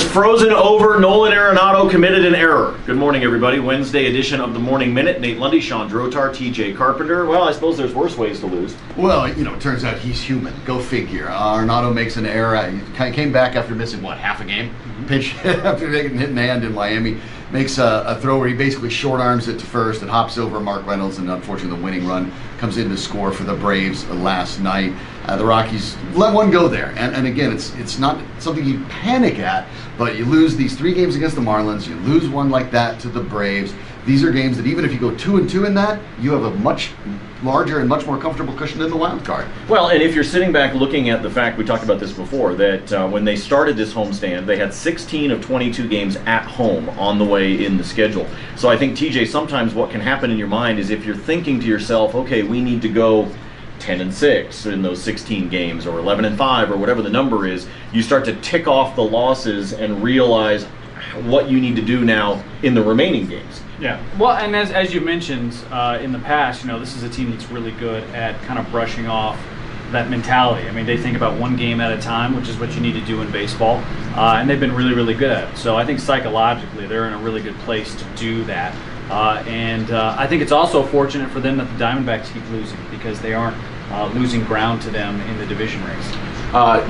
has frozen over. Nolan Arenado committed an error. Good morning, everybody. Wednesday edition of the Morning Minute. Nate Lundy, Sean Drotar, TJ Carpenter. Well, I suppose there's worse ways to lose. Well, it turns out he's human. Go figure. Arenado makes an error. He came back after missing, half a game? Pitch after getting hit in the hand in Miami. Makes a throw where he basically short arms it to first and hops over Mark Reynolds, and unfortunately the winning run comes in to score for the Braves last night. The Rockies let one go there, and again, it's not something you panic at, but you lose these 3 games against the Marlins, you lose one like that to the Braves. These are games that even if you go 2-2 in that, you have a much larger and much more comfortable cushion in the wild card. Well, and if you're sitting back looking at the fact, we talked about this before, that when they started this homestand, they had 16 of 22 games at home on the way in the schedule. So I think, TJ, sometimes what can happen in your mind is if you're thinking to yourself, okay, we need to go 10-6 in those 16 games, or 11-5, or whatever the number is, you start to tick off the losses and realize what you need to do now in the remaining games. Yeah, well, and as you mentioned in the past, this is a team that's really good at kind of brushing off that mentality. I mean, they think about one game at a time, which is what you need to do in baseball, and they've been really, really good at it. So I think psychologically they're in a really good place to do that. And I think it's also fortunate for them that the Diamondbacks keep losing, because they aren't losing ground to them in the division race.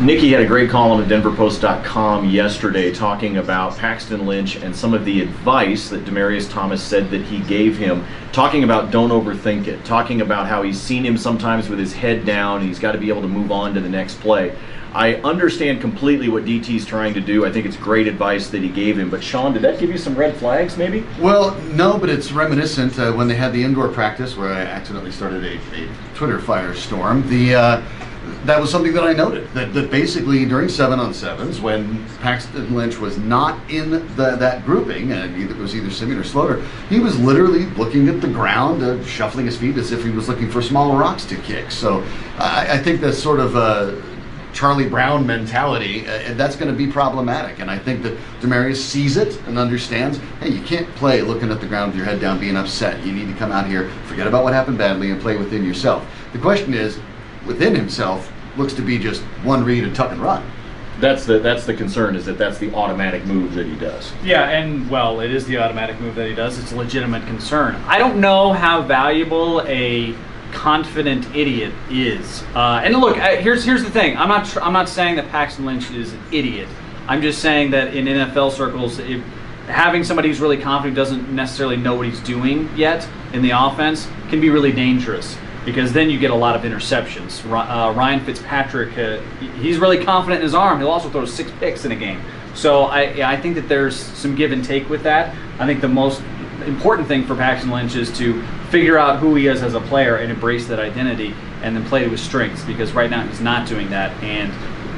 Nikki had a great column at denverpost.com yesterday talking about Paxton Lynch and some of the advice that Demaryius Thomas said that he gave him, talking about don't overthink it, talking about how he's seen him sometimes with his head down, he's got to be able to move on to the next play. I understand completely what DT's trying to do. I think it's great advice that he gave him. But Sean, did that give you some red flags maybe? Well, no, but it's reminiscent when they had the indoor practice where I accidentally started a Twitter firestorm. That was something that I noted, that basically during 7-on-7s, when Paxton Lynch was not in that grouping, and it was either Simeon or Slaughter, he was literally looking at the ground, shuffling his feet as if he was looking for small rocks to kick. So I think that's sort of Charlie Brown mentality, that's going to be problematic. And I think that Demaryius sees it and understands, hey, you can't play looking at the ground with your head down being upset. You need to come out here, forget about what happened badly, and play within yourself. The question is, within himself, looks to be just one read and tuck and run. That's the concern, is that's the automatic move that he does. Yeah, and well, it is the automatic move that he does. It's a legitimate concern. I don't know how valuable a confident idiot is. And look, here's the thing. I'm not saying that Paxton Lynch is an idiot. I'm just saying that in NFL circles, having somebody who's really confident, doesn't necessarily know what he's doing yet in the offense, can be really dangerous, because then you get a lot of interceptions. Ryan Fitzpatrick, he's really confident in his arm. He'll also throw 6 picks in a game. So I think that there's some give and take with that. I think the most important thing for Paxton Lynch is to figure out who he is as a player and embrace that identity, and then play to his strengths, because right now he's not doing that, and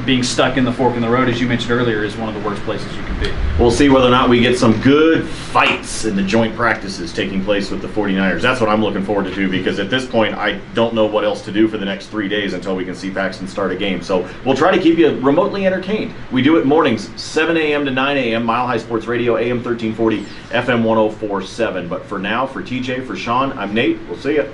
being stuck in the fork in the road, as you mentioned earlier, is one of the worst places you can be. We'll see whether or not we get some good fights in the joint practices taking place with the 49ers. That's what I'm looking forward to, because at this point I don't know what else to do for the next 3 days until we can see Paxton start a game. So we'll try to keep you remotely entertained. We do it mornings, 7 a.m. to 9 a.m., Mile High Sports Radio, AM 1340, FM 1047. But for now, for TJ, for Sean, I'm Nate. We'll see you.